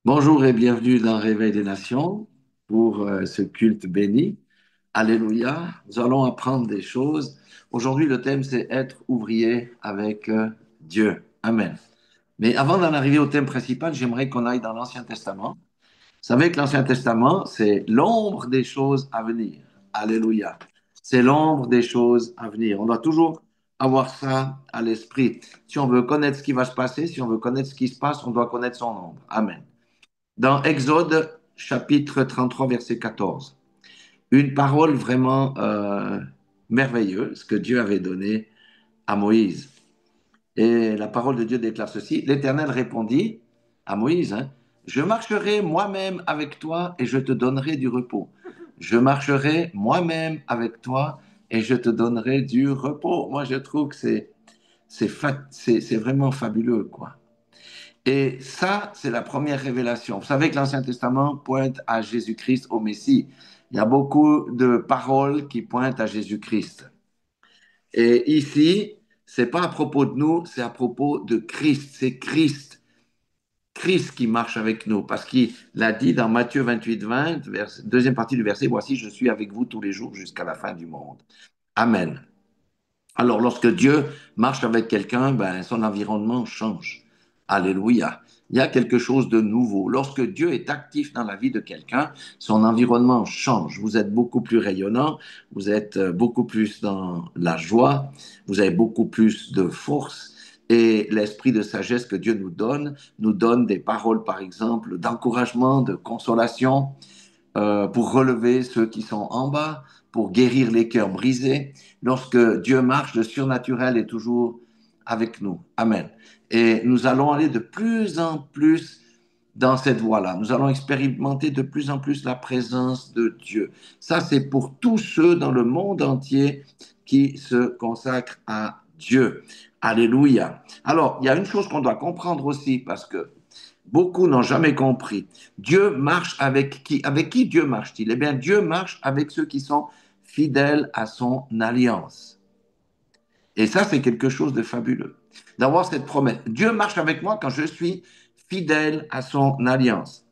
Bonjour et bienvenue dans Réveil des Nations pour ce culte béni. Alléluia. Nous allons apprendre des choses. Aujourd'hui, le thème, c'est être ouvrier avec Dieu. Amen. Mais avant d'en arriver au thème principal, j'aimerais qu'on aille dans l'Ancien Testament. Vous savez que l'Ancien Testament, c'est l'ombre des choses à venir. Alléluia. C'est l'ombre des choses à venir. On doit toujours avoir ça à l'esprit. Si on veut connaître ce qui va se passer, si on veut connaître ce qui se passe, on doit connaître son ombre. Amen. Dans Exode chapitre 33, verset 14, une parole vraiment merveilleuse que Dieu avait donnée à Moïse. Et la parole de Dieu déclare ceci, l'Éternel répondit à Moïse, hein, je marcherai moi-même avec toi et je te donnerai du repos. Je marcherai moi-même avec toi et je te donnerai du repos. Moi, je trouve que c'est vraiment fabuleux, quoi. Et ça, c'est la première révélation. Vous savez que l'Ancien Testament pointe à Jésus-Christ, au Messie. Il y a beaucoup de paroles qui pointent à Jésus-Christ. Et ici, c'est pas à propos de nous, c'est à propos de Christ. C'est Christ, Christ qui marche avec nous, parce qu'il l'a dit dans Matthieu 28, 20, deuxième partie du verset, voici, je suis avec vous tous les jours jusqu'à la fin du monde. Amen. Alors, lorsque Dieu marche avec quelqu'un, ben, son environnement change. Alléluia. Il y a quelque chose de nouveau. Lorsque Dieu est actif dans la vie de quelqu'un, son environnement change. Vous êtes beaucoup plus rayonnant, vous êtes beaucoup plus dans la joie, vous avez beaucoup plus de force. Et l'esprit de sagesse que Dieu nous donne des paroles, par exemple, d'encouragement, de consolation, pour relever ceux qui sont en bas, pour guérir les cœurs brisés. Lorsque Dieu marche, le surnaturel est toujours avec nous. Amen. Et nous allons aller de plus en plus dans cette voie-là. Nous allons expérimenter de plus en plus la présence de Dieu. Ça, c'est pour tous ceux dans le monde entier qui se consacrent à Dieu. Alléluia. Alors, il y a une chose qu'on doit comprendre aussi, parce que beaucoup n'ont jamais compris. Dieu marche avec qui? Avec qui Dieu marche-t-il? Eh bien, Dieu marche avec ceux qui sont fidèles à son alliance. Et ça, c'est quelque chose de fabuleux, d'avoir cette promesse. Dieu marche avec moi quand je suis fidèle à son alliance.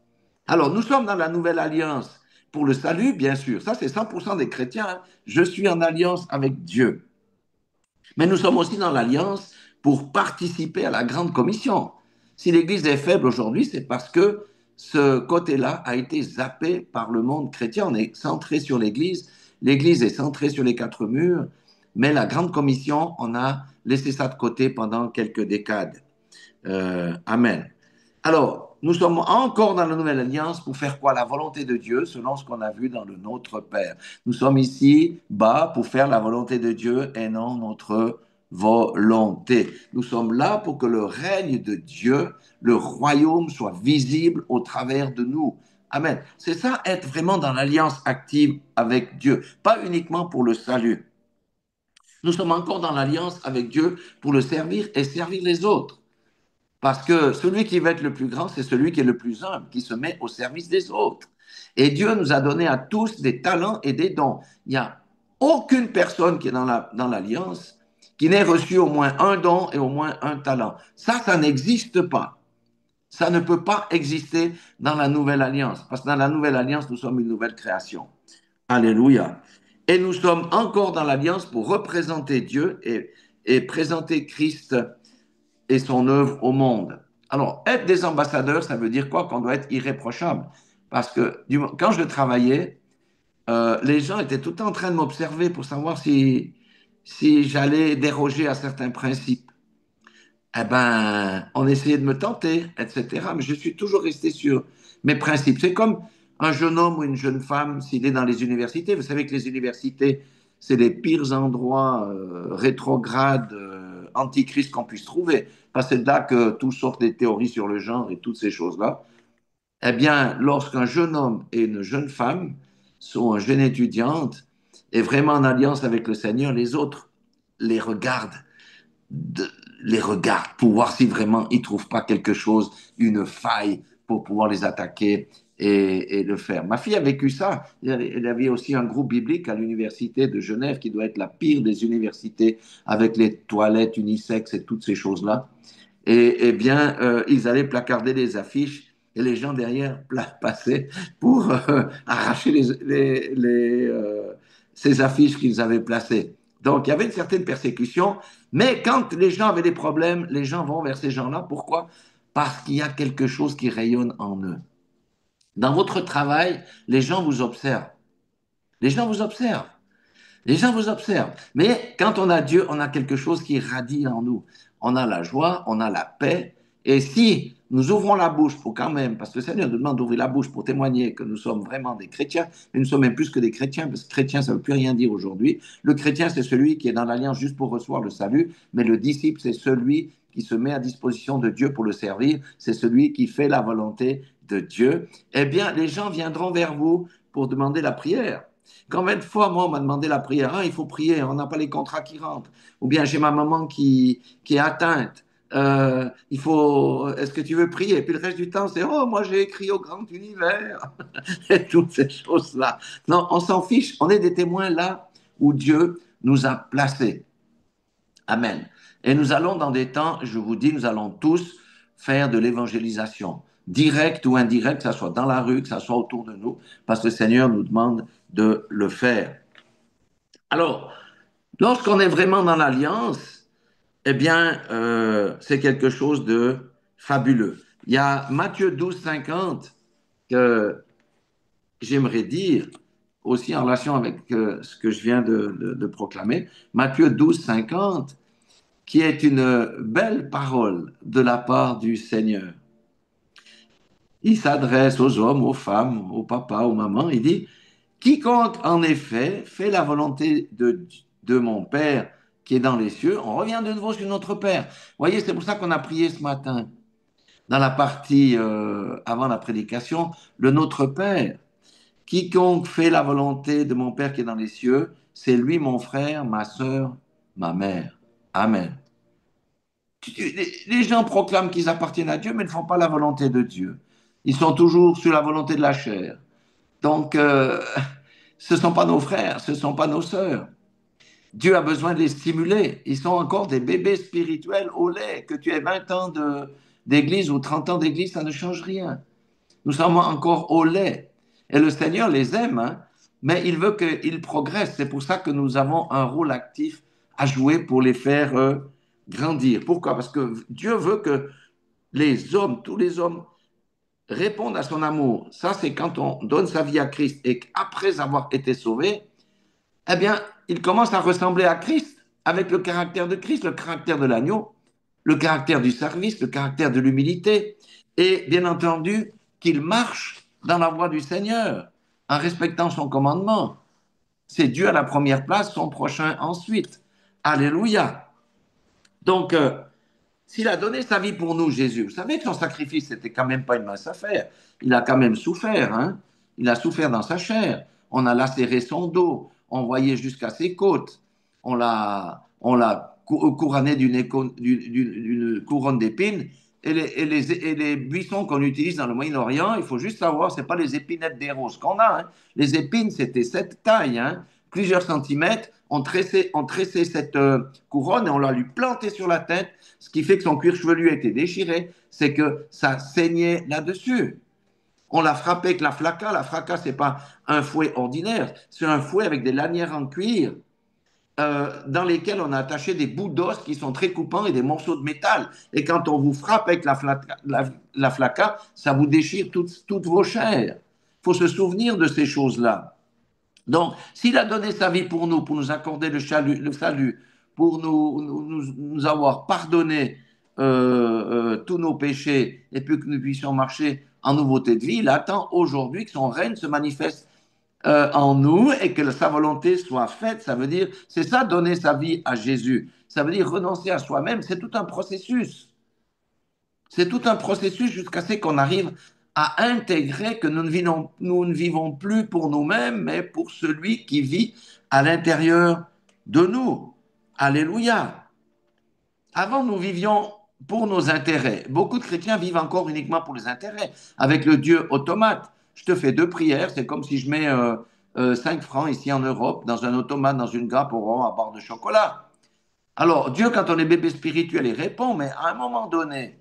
Alors, nous sommes dans la nouvelle alliance pour le salut, bien sûr. Ça, c'est 100% des chrétiens, hein. Je suis en alliance avec Dieu. Mais nous sommes aussi dans l'alliance pour participer à la grande commission. Si l'Église est faible aujourd'hui, c'est parce que ce côté-là a été zappé par le monde chrétien. On est centré sur l'Église, l'Église est centrée sur les quatre murs, mais la grande commission, on a laissé ça de côté pendant quelques décades. Amen. Alors, nous sommes encore dans la nouvelle alliance pour faire quoi? La volonté de Dieu, selon ce qu'on a vu dans le Notre Père. Nous sommes ici bas pour faire la volonté de Dieu et non notre volonté. Nous sommes là pour que le règne de Dieu, le royaume soit visible au travers de nous. Amen. C'est ça, être vraiment dans l'alliance active avec Dieu, pas uniquement pour le salut. Nous sommes encore dans l'alliance avec Dieu pour le servir et servir les autres. Parce que celui qui va être le plus grand, c'est celui qui est le plus humble, qui se met au service des autres. Et Dieu nous a donné à tous des talents et des dons. Il n'y a aucune personne qui est dans l'alliance qui n'ait reçu au moins un don et au moins un talent. Ça n'existe pas. Ça ne peut pas exister dans la nouvelle alliance. Parce que dans la nouvelle alliance, nous sommes une nouvelle création. Alléluia. Et nous sommes encore dans l'alliance pour représenter Dieu et présenter Christ et son œuvre au monde. Alors, être des ambassadeurs, ça veut dire quoi? Qu'on doit être irréprochable. Parce que quand je travaillais, les gens étaient tout le temps en train de m'observer pour savoir si j'allais déroger à certains principes. Eh ben, on essayait de me tenter, etc. Mais je suis toujours resté sur mes principes. C'est comme un jeune homme ou une jeune femme s'il est dans les universités. Vous savez que les universités, c'est les pires endroits rétrogrades, antichrist qu'on puisse trouver. Parce que c'est là que tout sort des théories sur le genre et toutes ces choses-là. Eh bien, lorsqu'un jeune homme et une jeune femme sont une jeune étudiante et vraiment en alliance avec le Seigneur, les autres les regardent de, les regarde pour voir si vraiment ils ne trouvent pas quelque chose, une faille pour pouvoir les attaquer et le faire. Ma fille a vécu ça. Elle avait aussi un groupe biblique à l'université de Genève qui doit être la pire des universités avec les toilettes unisexes et toutes ces choses-là. Et bien, ils allaient placarder des affiches et les gens derrière passaient pour arracher ces affiches qu'ils avaient placées. Donc, il y avait une certaine persécution, mais quand les gens avaient des problèmes, les gens vont vers ces gens-là. Pourquoi? Parce qu'il y a quelque chose qui rayonne en eux. Dans votre travail, les gens vous observent. Les gens vous observent. Les gens vous observent. Mais quand on a Dieu, on a quelque chose qui radie en nous. On a la joie, on a la paix. Et si nous ouvrons la bouche pour quand même, parce que le Seigneur nous demande d'ouvrir la bouche pour témoigner que nous sommes vraiment des chrétiens, mais nous sommes même plus que des chrétiens, parce que chrétien, ça ne veut plus rien dire aujourd'hui. Le chrétien, c'est celui qui est dans l'alliance juste pour recevoir le salut, mais le disciple, c'est celui qui se met à disposition de Dieu pour le servir, c'est celui qui fait la volonté de Dieu. Eh bien, les gens viendront vers vous pour demander la prière. Combien de fois, moi, on m'a demandé la prière? Ah, il faut prier, on n'a pas les contrats qui rentrent. Ou bien j'ai ma maman qui est atteinte. Il faut, est-ce que tu veux prier? Et puis le reste du temps, c'est, oh, moi j'ai écrit au grand univers. Et toutes ces choses-là. Non, on s'en fiche. On est des témoins là où Dieu nous a placés. Amen. Et nous allons dans des temps, je vous dis, nous allons tous faire de l'évangélisation, directe ou indirecte, que ce soit dans la rue, que ce soit autour de nous, parce que le Seigneur nous demande de le faire. Alors, lorsqu'on est vraiment dans l'alliance, eh bien, c'est quelque chose de fabuleux. Il y a Matthieu 12, 50 que j'aimerais dire, aussi en relation avec ce que je viens de proclamer. Matthieu 12, 50 qui est une belle parole de la part du Seigneur. Il s'adresse aux hommes, aux femmes, aux papas, aux mamans. Il dit, quiconque en effet fait la volonté de mon Père qui est dans les cieux, on revient de nouveau sur notre Père. Vous voyez, c'est pour ça qu'on a prié ce matin, dans la partie avant la prédication, le Notre Père. Quiconque fait la volonté de mon Père qui est dans les cieux, c'est lui mon frère, ma sœur, ma mère. Amen. Les gens proclament qu'ils appartiennent à Dieu, mais ne font pas la volonté de Dieu. Ils sont toujours sur la volonté de la chair. Donc, ce ne sont pas nos frères, ce ne sont pas nos sœurs. Dieu a besoin de les stimuler. Ils sont encore des bébés spirituels au lait. Que tu aies 20 ans d'église ou 30 ans d'église, ça ne change rien. Nous sommes encore au lait. Et le Seigneur les aime, hein, mais il veut qu'ils progressent. C'est pour ça que nous avons un rôle actif à jouer pour les faire grandir. Pourquoi? Parce que Dieu veut que les hommes, tous les hommes, répondent à son amour. Ça, c'est quand on donne sa vie à Christ et qu'après avoir été sauvé, eh bien, il commence à ressembler à Christ avec le caractère de Christ, le caractère de l'agneau, le caractère du service, le caractère de l'humilité, et bien entendu qu'il marche dans la voie du Seigneur en respectant son commandement. C'est Dieu à la première place, son prochain ensuite. Alléluia. Donc, s'il a donné sa vie pour nous, Jésus, vous savez que son sacrifice, c'était quand même pas une mince affaire. Il a quand même souffert, hein? Il a souffert dans sa chair. On a lacéré son dos, on voyait jusqu'à ses côtes. On l'a couronné d'une couronne d'épines. Et les buissons qu'on utilise dans le Moyen-Orient, il faut juste savoir, ce n'est pas les épinettes des roses qu'on a, hein. Les épines, c'était cette taille, hein, plusieurs centimètres. On tressait cette couronne et on l'a lui planté sur la tête, ce qui fait que son cuir chevelu a été déchiré, c'est que ça saignait là-dessus. On l'a frappé avec la flaca. La flaca, ce n'est pas un fouet ordinaire, c'est un fouet avec des lanières en cuir dans lesquelles on a attaché des bouts d'os qui sont très coupants et des morceaux de métal. Et quand on vous frappe avec la flaca, ça vous déchire toutes vos chairs. Il faut se souvenir de ces choses-là. Donc, s'il a donné sa vie pour nous accorder le salut, pour nous avoir pardonné tous nos péchés, et puis que nous puissions marcher en nouveauté de vie, il attend aujourd'hui que son règne se manifeste en nous et que sa volonté soit faite. Ça veut dire, c'est ça, donner sa vie à Jésus. Ça veut dire renoncer à soi-même. C'est tout un processus. C'est tout un processus jusqu'à ce qu'on arrive à intégrer que nous ne vivons plus pour nous-mêmes, mais pour celui qui vit à l'intérieur de nous. Alléluia. Avant, nous vivions pour nos intérêts. Beaucoup de chrétiens vivent encore uniquement pour les intérêts, avec le Dieu automate. Je te fais 2 prières, c'est comme si je mets 5 francs ici en Europe dans un automate, dans une grappe au rond à barre de chocolat. Alors, Dieu, quand on est bébé spirituel, il répond, mais à un moment donné,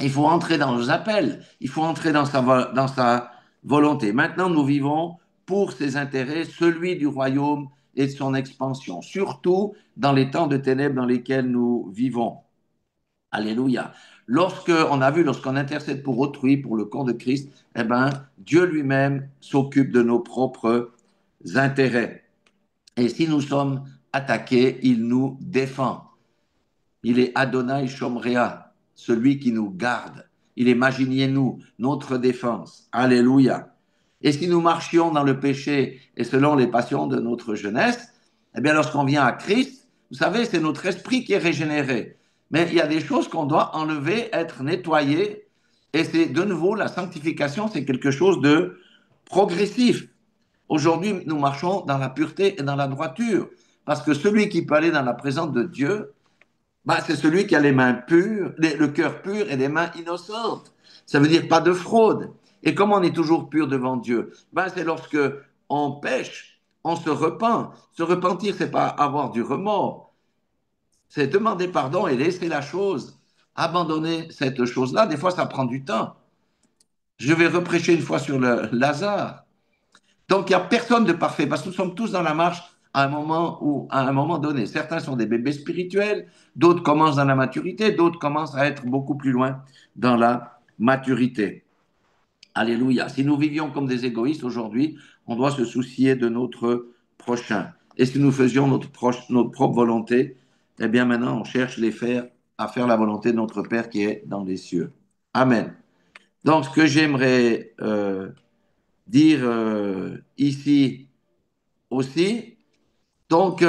Il faut entrer dans nos appels, il faut entrer dans sa volonté. Maintenant, nous vivons pour ses intérêts, celui du royaume et de son expansion, surtout dans les temps de ténèbres dans lesquels nous vivons. Alléluia. Lorsqu'on intercède pour autrui, pour le corps de Christ, eh ben, Dieu lui-même s'occupe de nos propres intérêts. Et si nous sommes attaqués, il nous défend. Il est Adonai Shomrea, celui qui nous garde. Il est Maginier-nous, notre défense. Alléluia. Et si nous marchions dans le péché et selon les passions de notre jeunesse, eh bien, lorsqu'on vient à Christ, vous savez, c'est notre esprit qui est régénéré. Mais il y a des choses qu'on doit enlever, être nettoyé. Et c'est de nouveau, la sanctification, c'est quelque chose de progressif. Aujourd'hui, nous marchons dans la pureté et dans la droiture. Parce que celui qui peut aller dans la présence de Dieu, bah, c'est celui qui a les mains pures, le cœur pur et les mains innocentes. Ça veut dire pas de fraude. Et comment on est toujours pur devant Dieu? Bah, c'est lorsque on pêche, on se repent. Se repentir, c'est pas avoir du remords, c'est demander pardon et laisser la chose, abandonner cette chose-là. Des fois, ça prend du temps. Je vais reprêcher une fois sur le Lazare. Donc, il n'y a personne de parfait parce que nous sommes tous dans la marche à un moment donné. Certains sont des bébés spirituels, d'autres commencent dans la maturité, d'autres commencent à être beaucoup plus loin dans la maturité. Alléluia. Si nous vivions comme des égoïstes aujourd'hui, on doit se soucier de notre prochain. Et si nous faisions notre propre volonté, eh bien maintenant, on cherche à faire la volonté de notre Père qui est dans les cieux. Amen. Donc, ce que j'aimerais dire ici aussi, donc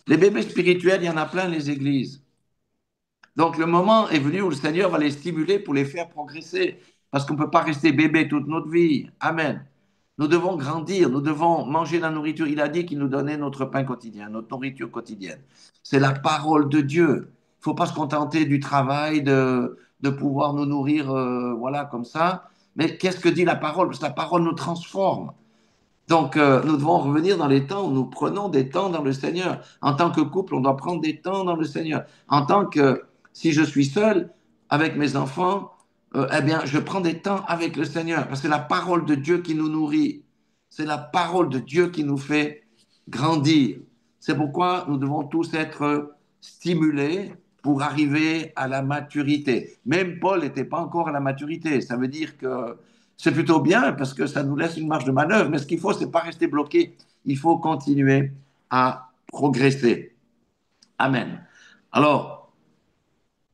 les bébés spirituels, il y en a plein les églises. Donc le moment est venu où le Seigneur va les stimuler pour les faire progresser, parce qu'on ne peut pas rester bébé toute notre vie. Amen. Nous devons grandir, nous devons manger la nourriture. Il a dit qu'il nous donnait notre pain quotidien, notre nourriture quotidienne. C'est la parole de Dieu. Il ne faut pas se contenter du travail, de pouvoir nous nourrir, voilà, comme ça. Mais qu'est-ce que dit la parole? Parce que la parole nous transforme. Donc, nous devons revenir dans les temps où nous prenons des temps dans le Seigneur. En tant que couple, on doit prendre des temps dans le Seigneur. En tant que, si je suis seul avec mes enfants, eh bien, je prends des temps avec le Seigneur. Parce que c'est la parole de Dieu qui nous nourrit. C'est la parole de Dieu qui nous fait grandir. C'est pourquoi nous devons tous être stimulés pour arriver à la maturité. Même Paul n'était pas encore à la maturité. Ça veut dire que c'est plutôt bien parce que ça nous laisse une marge de manœuvre. Mais ce qu'il faut, c'est pas rester bloqué. Il faut continuer à progresser. Amen. Alors,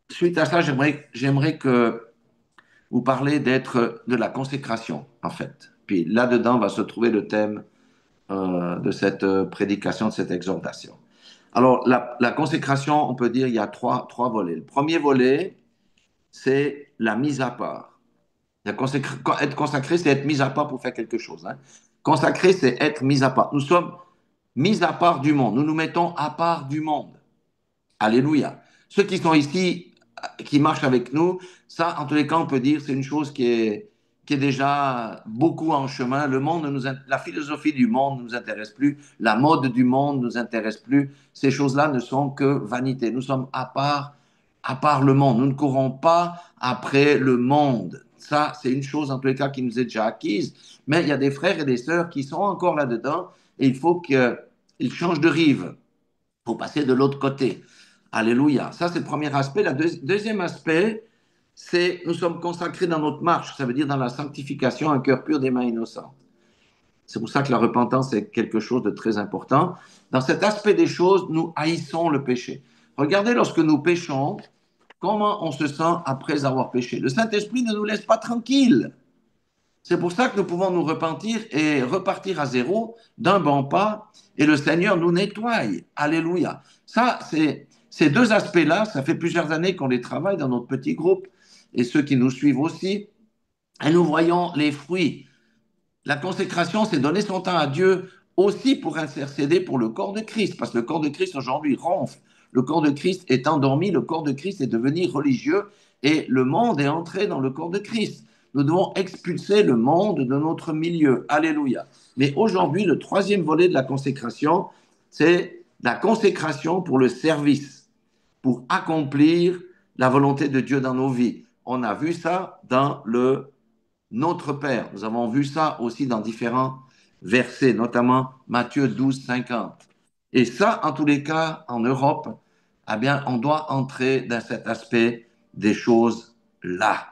suite à ça, j'aimerais que vous parlez de la consécration, en fait. Puis là-dedans va se trouver le thème de cette prédication, de cette exhortation. Alors, la consécration, on peut dire, il y a trois volets. Le premier volet, c'est la mise à part. Être consacré, c'est être mis à part pour faire quelque chose. Hein. Consacré, c'est être mis à part. Nous sommes mis à part du monde. Nous nous mettons à part du monde. Alléluia. Ceux qui sont ici, qui marchent avec nous, ça, en tous les cas, on peut dire, c'est une chose qui est déjà beaucoup en chemin. La philosophie du monde ne nous intéresse plus. La mode du monde ne nous intéresse plus. Ces choses-là ne sont que vanité. Nous sommes à part le monde. Nous ne courons pas après le monde. Ça, c'est une chose, en tous les cas, qui nous est déjà acquise. Mais il y a des frères et des sœurs qui sont encore là-dedans et il faut qu'ils changent de rive pour passer de l'autre côté. Alléluia. Ça, c'est le premier aspect. Deuxième aspect, c'est nous sommes consacrés dans notre marche. Ça veut dire dans la sanctification, un cœur pur, des mains innocentes. C'est pour ça que la repentance est quelque chose de très important. Dans cet aspect des choses, nous haïssons le péché. Regardez lorsque nous péchons, comment on se sent après avoir péché. Le Saint-Esprit ne nous laisse pas tranquilles. C'est pour ça que nous pouvons nous repentir et repartir à zéro d'un bon pas et le Seigneur nous nettoie. Alléluia. Ça, ces deux aspects-là, ça fait plusieurs années qu'on les travaille dans notre petit groupe et ceux qui nous suivent aussi. Et nous voyons les fruits. La consécration, c'est donner son temps à Dieu aussi pour intercéder pour le corps de Christ, parce que le corps de Christ aujourd'hui ronfle. Le corps de Christ est endormi, le corps de Christ est devenu religieux et le monde est entré dans le corps de Christ. Nous devons expulser le monde de notre milieu. Alléluia. Mais aujourd'hui, le troisième volet de la consécration, c'est la consécration pour le service, pour accomplir la volonté de Dieu dans nos vies, On a vu ça dans le Notre Père. Nous avons vu ça aussi dans différents versets, notamment Matthieu 12, 50. Et ça, en tous les cas, en Europe, eh bien, on doit entrer dans cet aspect des choses là.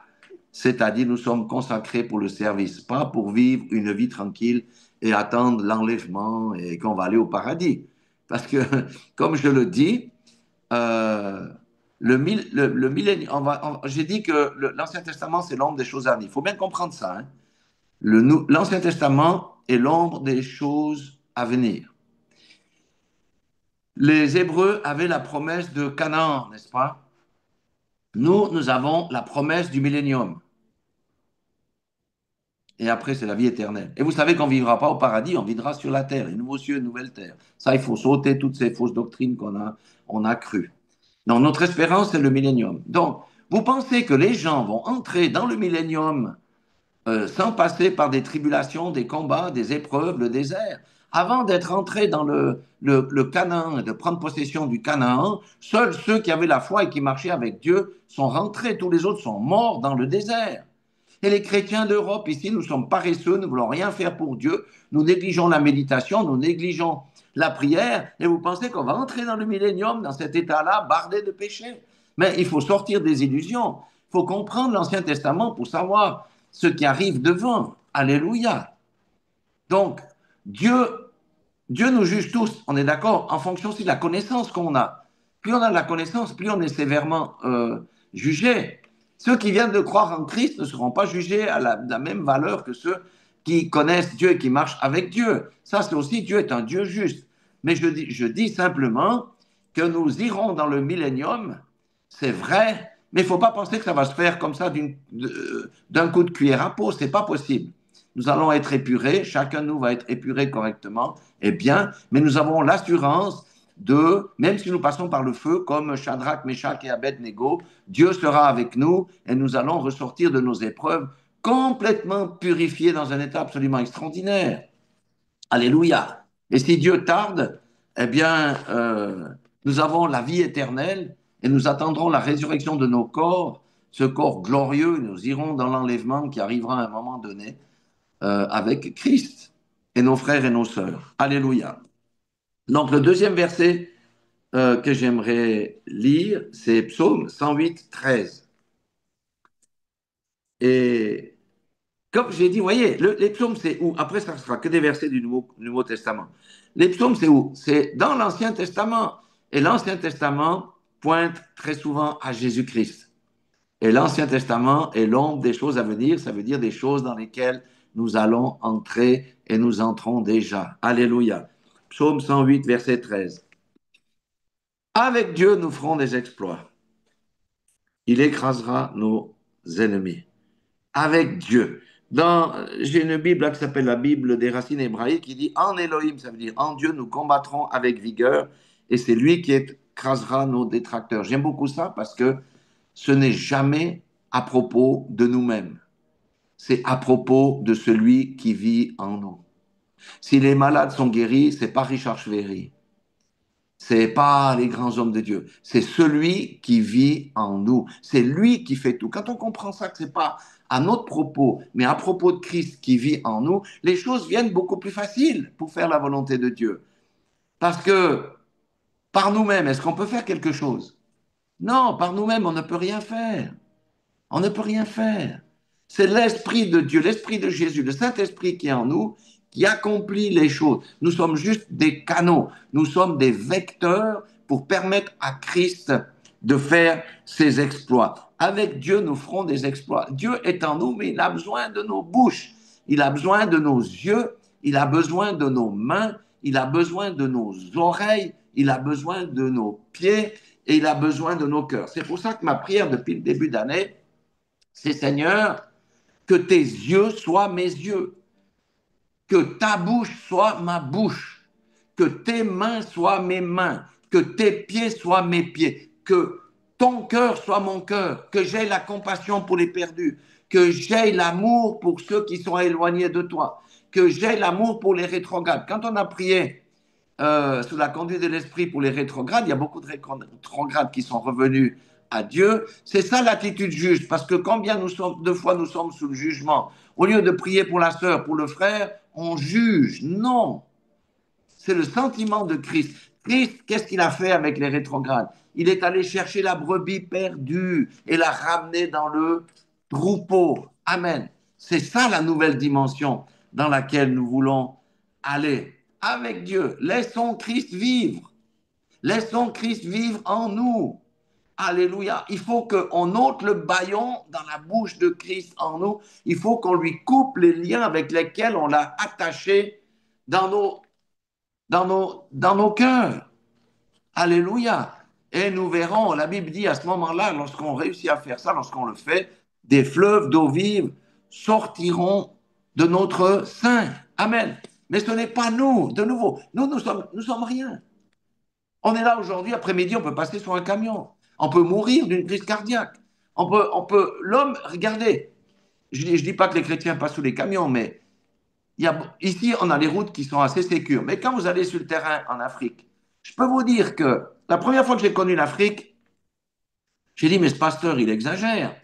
C'est-à-dire, nous sommes consacrés pour le service, pas pour vivre une vie tranquille et attendre l'enlèvement et qu'on va aller au paradis. Parce que, comme je le dis, euh, le millénium, j'ai dit que l'Ancien Testament, c'est l'ombre des choses à venir. Il faut bien comprendre ça. Hein. L'Ancien Testament est l'ombre des choses à venir. Les Hébreux avaient la promesse de Canaan, n'est-ce pas? Nous avons la promesse du millénium. Et après, c'est la vie éternelle. Et vous savez qu'on ne vivra pas au paradis, on vivra sur la terre, un nouveau cieux, une nouvelle terre. Ça, il faut sauter toutes ces fausses doctrines on a crues. Donc, notre espérance, c'est le millénium. Donc, vous pensez que les gens vont entrer dans le millénium sans passer par des tribulations, des combats, des épreuves, le désert. Avant d'être entrés dans le Canaan et de prendre possession du Canaan, seuls ceux qui avaient la foi et qui marchaient avec Dieu sont rentrés. Tous les autres sont morts dans le désert. Et les chrétiens d'Europe, ici, nous sommes paresseux, nous ne voulons rien faire pour Dieu, nous négligeons la méditation, nous négligeons la prière, et vous pensez qu'on va entrer dans le millénium, dans cet état-là, bardé de péché. Mais il faut sortir des illusions. Il faut comprendre l'Ancien Testament pour savoir ce qui arrive devant. Alléluia. Donc, Dieu, Dieu nous juge tous, on est d'accord, en fonction aussi de la connaissance qu'on a. Plus on a de la connaissance, plus on est sévèrement jugé. Ceux qui viennent de croire en Christ ne seront pas jugés à la même valeur que ceux qui connaissent Dieu et qui marchent avec Dieu. Ça, c'est aussi, Dieu est un Dieu juste. Mais je dis simplement que nous irons dans le millénium, c'est vrai, mais il ne faut pas penser que ça va se faire comme ça d'un coup de cuillère à peau, ce n'est pas possible. Nous allons être épurés, chacun de nous va être épuré correctement et bien, mais nous avons l'assurance de, même si nous passons par le feu, comme Shadrach, Meshach et Abednego, Dieu sera avec nous et nous allons ressortir de nos épreuves complètement purifiés dans un état absolument extraordinaire. Alléluia. Et si Dieu tarde, eh bien, nous avons la vie éternelle et nous attendrons la résurrection de nos corps, ce corps glorieux, nous irons dans l'enlèvement qui arrivera à un moment donné avec Christ et nos frères et nos sœurs. Alléluia. Donc le deuxième verset que j'aimerais lire, c'est Psaume 108, 13. Et comme j'ai dit, vous voyez, les psaumes, c'est où? Après, ça ne sera que des versets du Nouveau Testament. Les psaumes, c'est où? C'est dans l'Ancien Testament. Et l'Ancien Testament pointe très souvent à Jésus-Christ. Et l'Ancien Testament est l'ombre des choses à venir, ça veut dire des choses dans lesquelles nous allons entrer et nous entrons déjà. Alléluia. Psaume 108, verset 13. Avec Dieu, nous ferons des exploits. Il écrasera nos ennemis. Avec Dieu. J'ai une Bible là, qui s'appelle la Bible des racines hébraïques qui dit en Elohim, ça veut dire en Dieu, nous combattrons avec vigueur et c'est lui qui écrasera nos détracteurs. J'aime beaucoup ça parce que ce n'est jamais à propos de nous-mêmes. C'est à propos de celui qui vit en nous. Si les malades sont guéris, c'est pas Richard Schwery. C'est pas les grands hommes de Dieu. C'est celui qui vit en nous. C'est lui qui fait tout. Quand on comprend ça, que c'est pas à notre propos, mais à propos de Christ qui vit en nous, les choses viennent beaucoup plus faciles pour faire la volonté de Dieu. Parce que par nous-mêmes, est-ce qu'on peut faire quelque chose? Non, par nous-mêmes, on ne peut rien faire. On ne peut rien faire. C'est l'Esprit de Dieu, l'Esprit de Jésus, le Saint-Esprit qui est en nous, qui accomplit les choses. Nous sommes juste des canaux, nous sommes des vecteurs pour permettre à Christ de faire ses exploits. Avec Dieu, nous ferons des exploits. Dieu est en nous, mais il a besoin de nos bouches, il a besoin de nos yeux, il a besoin de nos mains, il a besoin de nos oreilles, il a besoin de nos pieds et il a besoin de nos cœurs. C'est pour ça que ma prière depuis le début d'année, c'est Seigneur, que tes yeux soient mes yeux, que ta bouche soit ma bouche, que tes mains soient mes mains, que tes pieds soient mes pieds, que ton cœur soit mon cœur, que j'aie la compassion pour les perdus, que j'aie l'amour pour ceux qui sont éloignés de toi, que j'aie l'amour pour les rétrogrades. Quand on a prié sous la conduite de l'Esprit pour les rétrogrades, il y a beaucoup de rétrogrades qui sont revenus à Dieu. C'est ça l'attitude juste, parce que combien de fois nous sommes sous le jugement. Au lieu de prier pour la sœur, pour le frère, on juge. Non, c'est le sentiment de Christ. Christ, qu'est-ce qu'il a fait avec les rétrogrades? Il est allé chercher la brebis perdue et la ramener dans le troupeau. Amen. C'est ça la nouvelle dimension dans laquelle nous voulons aller avec Dieu. Laissons Christ vivre. Laissons Christ vivre en nous. Alléluia. Il faut qu'on ôte le bâillon dans la bouche de Christ en nous. Il faut qu'on lui coupe les liens avec lesquels on l'a attaché dans nos cœurs. Alléluia. Et nous verrons, la Bible dit à ce moment-là, lorsqu'on réussit à faire ça, lorsqu'on le fait, des fleuves d'eau vive sortiront de notre sein. Amen. Mais ce n'est pas nous, de nouveau. Nous sommes rien. On est là aujourd'hui, après-midi, on peut passer sur un camion. On peut mourir d'une crise cardiaque. L'homme, regardez, je ne dis pas que les chrétiens passent sous les camions, mais ici, on a les routes qui sont assez sécures. Mais quand vous allez sur le terrain en Afrique, je peux vous dire que la première fois que j'ai connu l'Afrique, j'ai dit, mais ce pasteur, il exagère.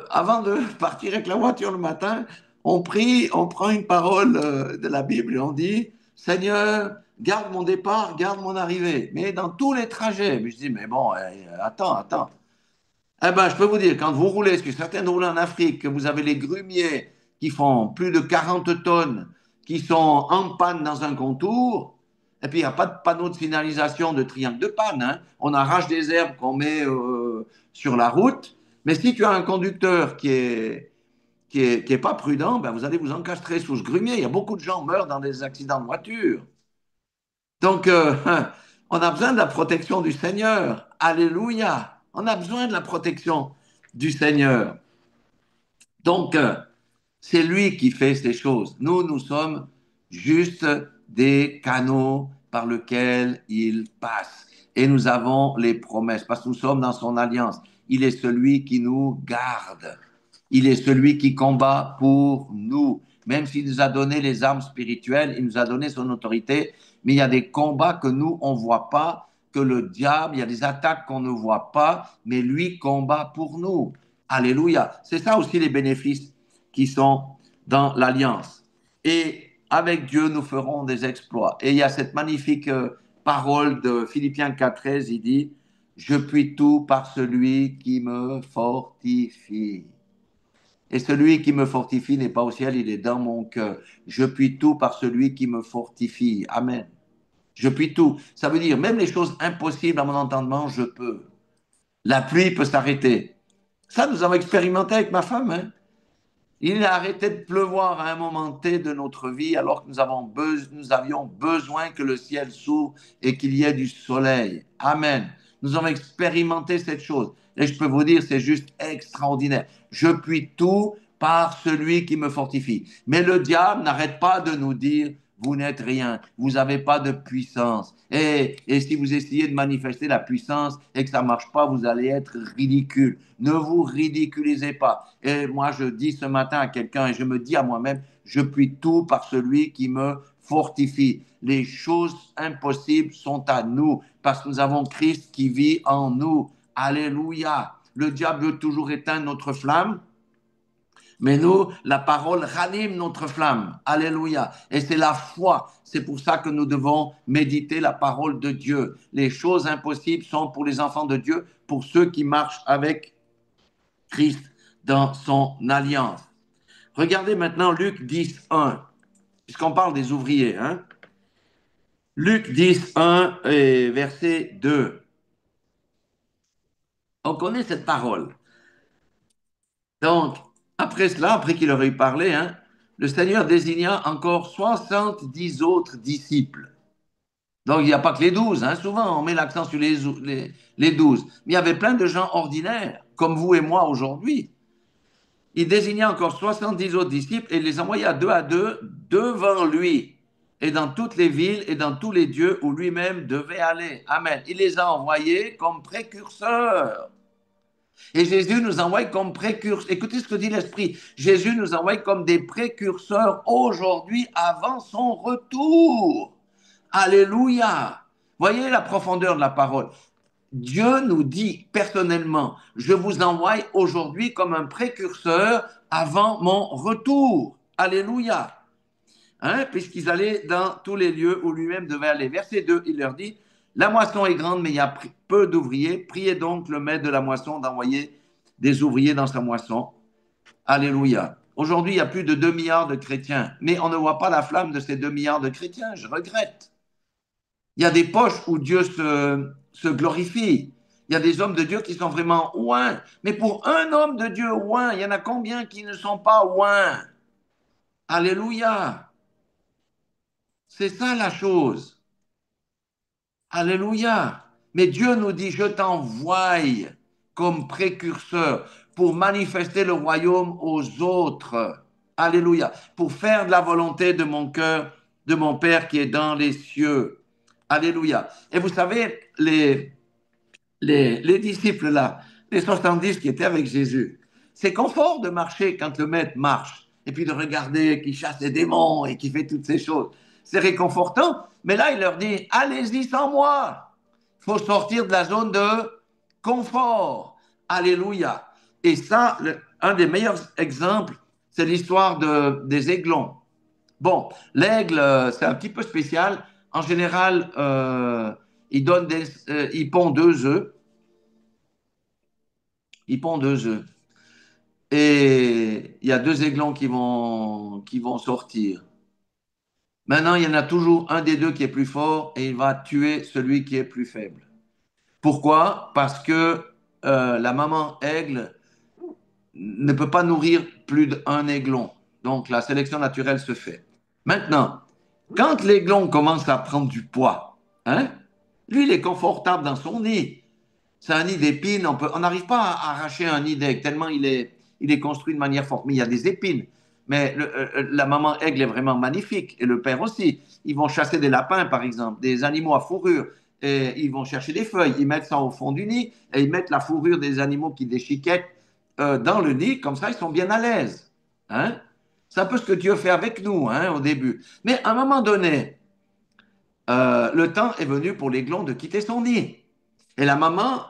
Avant de partir avec la voiture le matin, on prie, on prend une parole de la Bible et on dit, Seigneur, garde mon départ, garde mon arrivée. Mais dans tous les trajets, mais je dis, mais bon, attends. Eh ben, je peux vous dire, quand vous roulez, parce que certaines roulent en Afrique, que vous avez les grumiers qui font plus de 40 tonnes, qui sont en panne dans un contour, et puis il n'y a pas de panneau de signalisation de triangle de panne, hein. On arrache des herbes qu'on met sur la route, mais si tu as un conducteur qui est pas prudent, ben vous allez vous encastrer sous ce grumier. Il y a beaucoup de gens meurent dans des accidents de voiture. Donc, on a besoin de la protection du Seigneur. Alléluia. On a besoin de la protection du Seigneur. Donc, c'est lui qui fait ces choses. Nous sommes juste des canaux par lesquels il passe. Et nous avons les promesses, parce que nous sommes dans son alliance. Il est celui qui nous garde. Il est celui qui combat pour nous. Même s'il nous a donné les armes spirituelles, il nous a donné son autorité, mais il y a des combats que nous, on ne voit pas, que le diable, il y a des attaques qu'on ne voit pas, mais lui combat pour nous. Alléluia. C'est ça aussi les bénéfices qui sont dans l'alliance. Et avec Dieu, nous ferons des exploits. Et il y a cette magnifique parole de Philippiens 4,13, il dit, je puis tout par celui qui me fortifie. Et celui qui me fortifie n'est pas au ciel, il est dans mon cœur. Je puis tout par celui qui me fortifie. Amen. Je puis tout. Ça veut dire, même les choses impossibles à mon entendement, je peux. La pluie peut s'arrêter. Ça, nous avons expérimenté avec ma femme. Hein. Il a arrêté de pleuvoir à un moment T de notre vie alors que nous avions besoin que le ciel s'ouvre et qu'il y ait du soleil. Amen. Nous avons expérimenté cette chose. Et je peux vous dire, c'est juste extraordinaire. Je puis tout par celui qui me fortifie. Mais le diable n'arrête pas de nous dire, vous n'êtes rien, vous n'avez pas de puissance. Et si vous essayez de manifester la puissance et que ça ne marche pas, vous allez être ridicule. Ne vous ridiculisez pas. Et moi, je dis ce matin à quelqu'un et je me dis à moi-même, je puis tout par celui qui me fortifie. Les choses impossibles sont à nous parce que nous avons Christ qui vit en nous. Alléluia. Le diable veut toujours éteindre notre flamme. Mais nous, la parole ranime notre flamme. Alléluia. Et c'est la foi. C'est pour ça que nous devons méditer la parole de Dieu. Les choses impossibles sont pour les enfants de Dieu, pour ceux qui marchent avec Christ dans son alliance. Regardez maintenant Luc 10, 1, puisqu'on parle des ouvriers. Hein? Luc 10, 1 et verset 2. On connaît cette parole. Donc, après cela, après qu'il aurait eu parlé, hein, le Seigneur désigna encore 70 autres disciples. Donc, il n'y a pas que les 12. Hein. Souvent, on met l'accent sur les 12. Mais il y avait plein de gens ordinaires, comme vous et moi aujourd'hui. Il désigna encore 70 autres disciples et les envoya deux à deux devant lui et dans toutes les villes et dans tous les lieux où lui-même devait aller. Amen. Il les a envoyés comme précurseurs. Et Jésus nous envoie comme précurseurs. Écoutez ce que dit l'Esprit. Jésus nous envoie comme des précurseurs aujourd'hui avant son retour. Alléluia. Voyez la profondeur de la parole. Dieu nous dit personnellement, je vous envoie aujourd'hui comme un précurseur avant mon retour. Alléluia. Hein, puisqu'ils allaient dans tous les lieux où lui-même devait aller. Verset 2, il leur dit, la moisson est grande, mais il y a peu d'ouvriers. Priez donc le maître de la moisson d'envoyer des ouvriers dans sa moisson. Alléluia. Aujourd'hui, il y a plus de 2 milliards de chrétiens, mais on ne voit pas la flamme de ces 2 milliards de chrétiens. Je regrette. Il y a des poches où Dieu se glorifie. Il y a des hommes de Dieu qui sont vraiment ouins. Mais pour un homme de Dieu ouin, il y en a combien qui ne sont pas ouins? Alléluia. C'est ça la chose. Alléluia. Mais Dieu nous dit, je t'envoie comme précurseur pour manifester le royaume aux autres. Alléluia. Pour faire de la volonté de mon cœur, de mon Père qui est dans les cieux. Alléluia. Et vous savez, les disciples là, les 70 qui étaient avec Jésus, c'est confort de marcher quand le maître marche, et puis de regarder qu'il chasse les démons et qu'il fait toutes ces choses. C'est réconfortant, mais là il leur dit, allez-y sans moi. Il faut sortir de la zone de confort. Alléluia. Et ça, un des meilleurs exemples, c'est l'histoire des aiglons. Bon, l'aigle, c'est un petit peu spécial. En général, il pond 2 œufs. Il pond 2 œufs. Et il y a 2 aiglons qui vont sortir. Maintenant, il y en a toujours un des deux qui est plus fort et il va tuer celui qui est plus faible. Pourquoi? Parce que la maman aigle ne peut pas nourrir plus d'un aiglon. Donc, la sélection naturelle se fait. Maintenant, quand l'aiglon commence à prendre du poids, hein, lui, il est confortable dans son nid. C'est un nid d'épines. On n'arrive pas à arracher un nid d'aigle tellement il est construit de manière forte. Mais il y a des épines. Mais la maman aigle est vraiment magnifique et le père aussi. Ils vont chasser des lapins, par exemple, des animaux à fourrure. Et ils vont chercher des feuilles. Ils mettent ça au fond du nid et ils mettent la fourrure des animaux qui déchiquettent dans le nid. Comme ça, ils sont bien à l'aise. Hein? C'est un peu ce que Dieu fait avec nous hein, au début. Mais à un moment donné, le temps est venu pour l'aiglon de quitter son nid. Et la maman,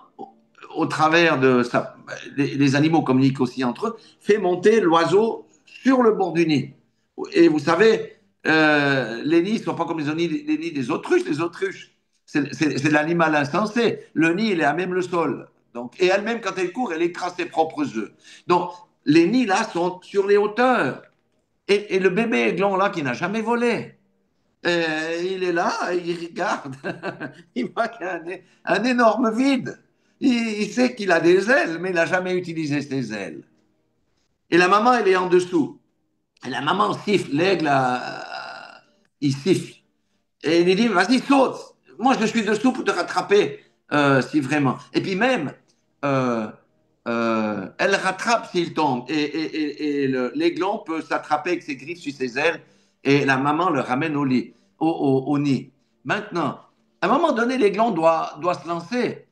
au travers de ça, les animaux communiquent aussi entre eux, fait monter l'oiseau sur le bord du nid. Et vous savez, les nids ne sont pas comme les nids des autruches. Les autruches, c'est l'animal insensé. Le nid, il est à même le sol. Donc, et elle-même, quand elle court, elle écrase ses propres œufs. Donc, les nids, là, sont sur les hauteurs. Et le bébé aiglon, là, qui n'a jamais volé, il est là, il regarde, il voit qu'il y a un énorme vide. Il sait qu'il a des ailes, mais il n'a jamais utilisé ses ailes. Et la maman, elle est en dessous. Et la maman siffle, l'aigle, il siffle. Et il lui dit, vas-y, saute. Moi, je suis dessous pour te rattraper, si vraiment. Et puis même, euh, elle rattrape s'il tombe. Et l'aiglon peut s'attraper avec ses griffes sur ses ailes. Et la maman le ramène au lit, au nid. Maintenant, à un moment donné, l'aiglon doit se lancer.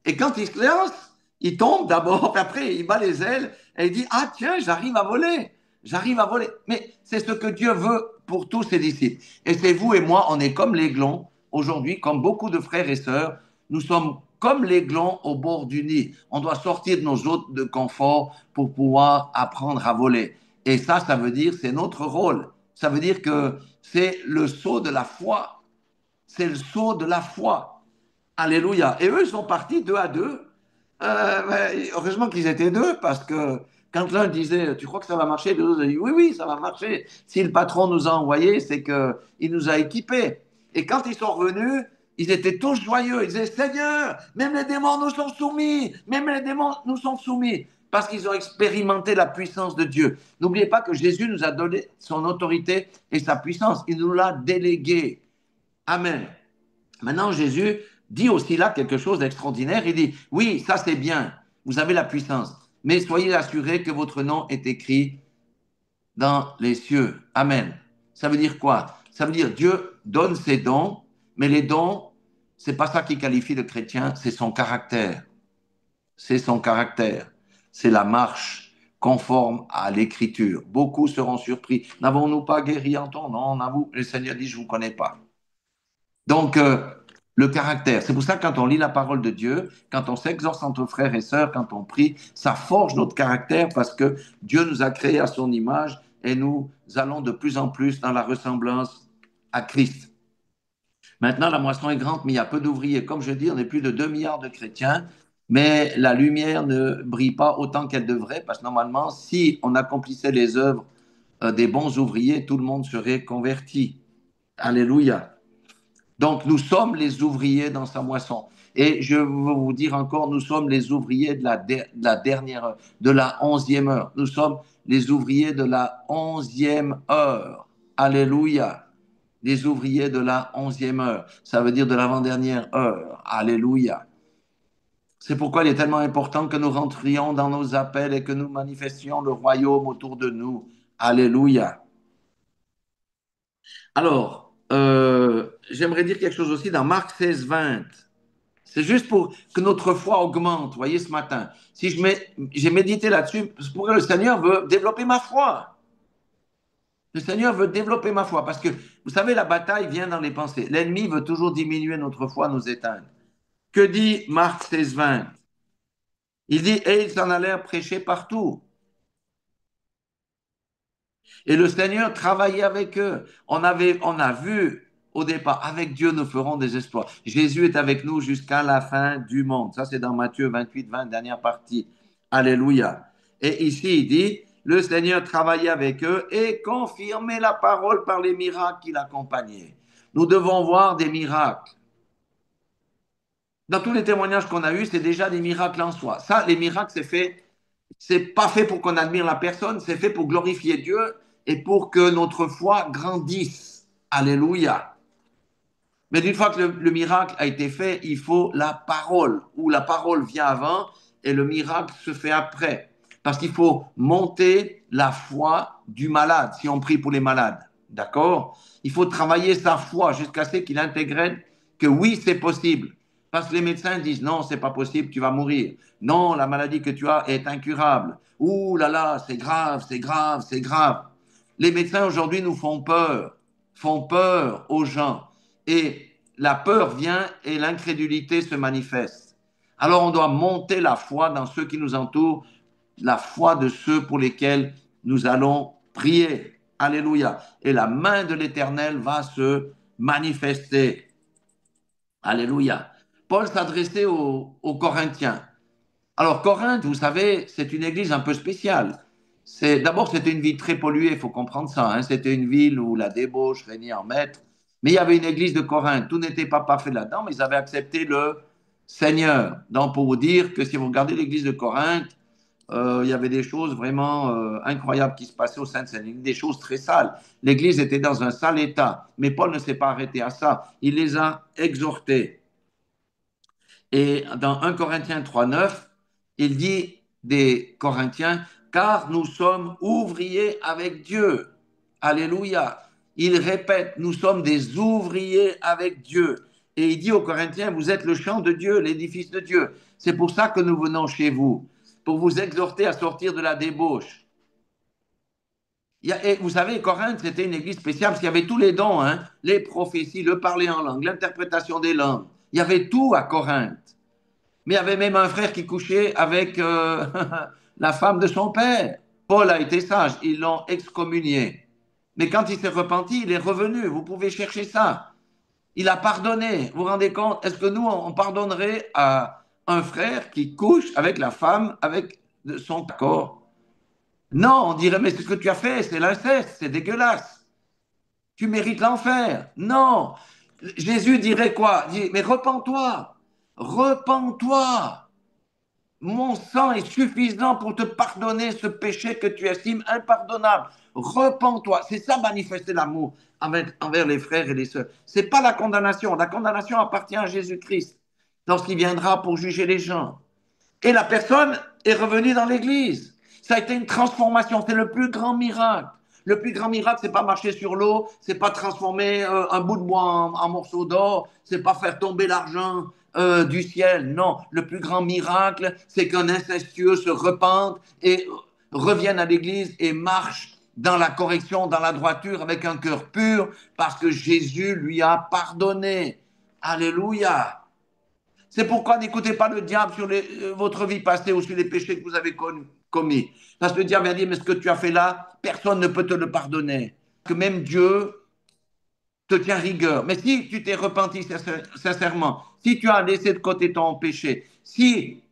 Et quand il se lance, il tombe d'abord, puis après il bat les ailes et il dit, ah tiens, j'arrive à voler, j'arrive à voler. Mais c'est ce que Dieu veut pour tous ses disciples. Et c'est vous et moi, on est comme l'aiglon aujourd'hui, comme beaucoup de frères et sœurs, nous sommes comme l'aiglon au bord du nid. On doit sortir de nos zones de confort pour pouvoir apprendre à voler. Et ça veut dire, c'est notre rôle. Ça veut dire que c'est le saut de la foi. C'est le saut de la foi. Alléluia. Et eux, ils sont partis 2 à 2. Heureusement qu'ils étaient deux, parce que quand l'un disait, tu crois que ça va marcher, l'autre dit, oui, oui, ça va marcher. Si le patron nous a envoyés, c'est qu'il nous a équipés. Et quand ils sont revenus, ils étaient tous joyeux. Ils disaient, Seigneur, même les démons nous sont soumis. Même les démons nous sont soumis. Parce qu'ils ont expérimenté la puissance de Dieu. N'oubliez pas que Jésus nous a donné son autorité et sa puissance. Il nous l'a délégué. Amen. Maintenant, Jésus dit aussi là quelque chose d'extraordinaire. Il dit, oui, ça c'est bien, vous avez la puissance, mais soyez assurés que votre nom est écrit dans les cieux. Amen. Ça veut dire quoi? Ça veut dire Dieu donne ses dons, mais les dons, c'est pas ça qui qualifie le chrétien, c'est son caractère. C'est son caractère. C'est la marche conforme à l'écriture. Beaucoup seront surpris. N'avons-nous pas guéri en ton nom? Le Seigneur dit, je ne vous connais pas. Donc, le caractère. C'est pour ça que quand on lit la parole de Dieu, quand on s'exorce entre frères et sœurs, quand on prie, ça forge notre caractère parce que Dieu nous a créés à son image et nous allons de plus en plus dans la ressemblance à Christ. Maintenant, la moisson est grande, mais il y a peu d'ouvriers. Comme je dis, on est plus de 2 milliards de chrétiens, mais la lumière ne brille pas autant qu'elle devrait, parce que normalement, si on accomplissait les œuvres des bons ouvriers, tout le monde serait converti. Alléluia. Donc, nous sommes les ouvriers dans sa moisson. Et je veux vous dire encore, nous sommes les ouvriers de la dernière heure, de la 11e heure. Nous sommes les ouvriers de la 11e heure. Alléluia. Les ouvriers de la 11e heure. Ça veut dire de l'avant-dernière heure. Alléluia. C'est pourquoi il est tellement important que nous rentrions dans nos appels et que nous manifestions le royaume autour de nous. Alléluia. Alors, j'aimerais dire quelque chose aussi dans Marc 16, 20. C'est juste pour que notre foi augmente, vous voyez, ce matin. Si j'ai médité là-dessus, c'est pour que le Seigneur veut développer ma foi. Le Seigneur veut développer ma foi parce que, vous savez, la bataille vient dans les pensées. L'ennemi veut toujours diminuer notre foi, nous éteindre. Que dit Marc 16, 20? Il dit, et ils s'en allèrent prêcher partout. Et le Seigneur travaillait avec eux. On a vu au départ, avec Dieu, nous ferons des exploits. Jésus est avec nous jusqu'à la fin du monde. Ça, c'est dans Matthieu 28, 20, dernière partie. Alléluia. Et ici, il dit, le Seigneur travaillait avec eux et confirmait la parole par les miracles qui l'accompagnaient. Nous devons voir des miracles. Dans tous les témoignages qu'on a eus, c'est déjà des miracles en soi. Ça, les miracles, c'est pas fait pour qu'on admire la personne, c'est fait pour glorifier Dieu et pour que notre foi grandisse. Alléluia. Mais d'une fois que le miracle a été fait, il faut la parole, où la parole vient avant et le miracle se fait après. Parce qu'il faut monter la foi du malade, si on prie pour les malades. D'accord? Il faut travailler sa foi jusqu'à ce qu'il intègre que oui, c'est possible. Parce que les médecins disent non, c'est pas possible, tu vas mourir. Non, la maladie que tu as est incurable. Ouh là là, c'est grave, c'est grave, c'est grave. Les médecins aujourd'hui nous font peur aux gens. Et la peur vient et l'incrédulité se manifeste. Alors on doit monter la foi dans ceux qui nous entourent, la foi de ceux pour lesquels nous allons prier. Alléluia. Et la main de l'Éternel va se manifester. Alléluia. Paul s'adressait aux Corinthiens. Alors Corinthe, vous savez, c'est une église un peu spéciale. D'abord, c'était une ville très polluée, il faut comprendre ça, hein. C'était une ville où la débauche régnait en maître. Mais il y avait une église de Corinthe. Tout n'était pas parfait là-dedans, mais ils avaient accepté le Seigneur. Donc, pour vous dire que si vous regardez l'église de Corinthe, il y avait des choses vraiment incroyables qui se passaient au sein de cette église, des choses très sales. L'église était dans un sale état. Mais Paul ne s'est pas arrêté à ça. Il les a exhortés. Et dans 1 Corinthiens 3,9, il dit des Corinthiens, car nous sommes ouvriers avec Dieu. Alléluia. Il répète, nous sommes des ouvriers avec Dieu. Et il dit aux Corinthiens, vous êtes le champ de Dieu, l'édifice de Dieu. C'est pour ça que nous venons chez vous, pour vous exhorter à sortir de la débauche. Et vous savez, Corinthe, c'était une église spéciale parce qu'il y avait tous les dons, hein, les prophéties, le parler en langue, l'interprétation des langues. Il y avait tout à Corinthe. Mais il y avait même un frère qui couchait avec la femme de son père. Paul a été sage, ils l'ont excommunié. Mais quand il s'est repenti, il est revenu. Vous pouvez chercher ça. Il a pardonné. Vous vous rendez compte? Est-ce que nous, on pardonnerait à un frère qui couche avec la femme, avec son corps? Non, on dirait, mais ce que tu as fait, c'est l'inceste, c'est dégueulasse. Tu mérites l'enfer. Non. Jésus dirait quoi? Il dit, mais repens-toi. Repens-toi. Mon sang est suffisant pour te pardonner ce péché que tu estimes impardonnable. Repens-toi. C'est ça manifester l'amour envers les frères et les sœurs. C'est pas la condamnation. La condamnation appartient à Jésus-Christ lorsqu'il viendra pour juger les gens. Et la personne est revenue dans l'église. Ça a été une transformation. C'est le plus grand miracle. Le plus grand miracle, c'est pas marcher sur l'eau, c'est pas transformer un bout de bois en morceau d'or, c'est pas faire tomber l'argent du ciel. Non, le plus grand miracle, c'est qu'un incestueux se repente et revienne à l'église et marche dans la correction, dans la droiture, avec un cœur pur, parce que Jésus lui a pardonné. Alléluia. C'est pourquoi n'écoutez pas le diable sur votre vie passée ou sur les péchés que vous avez commis. Parce que le diable vient dire, mais ce que tu as fait là, personne ne peut te le pardonner. Que même Dieu te tient rigueur. Mais si tu t'es repenti sincèrement, si tu as laissé de côté ton péché, si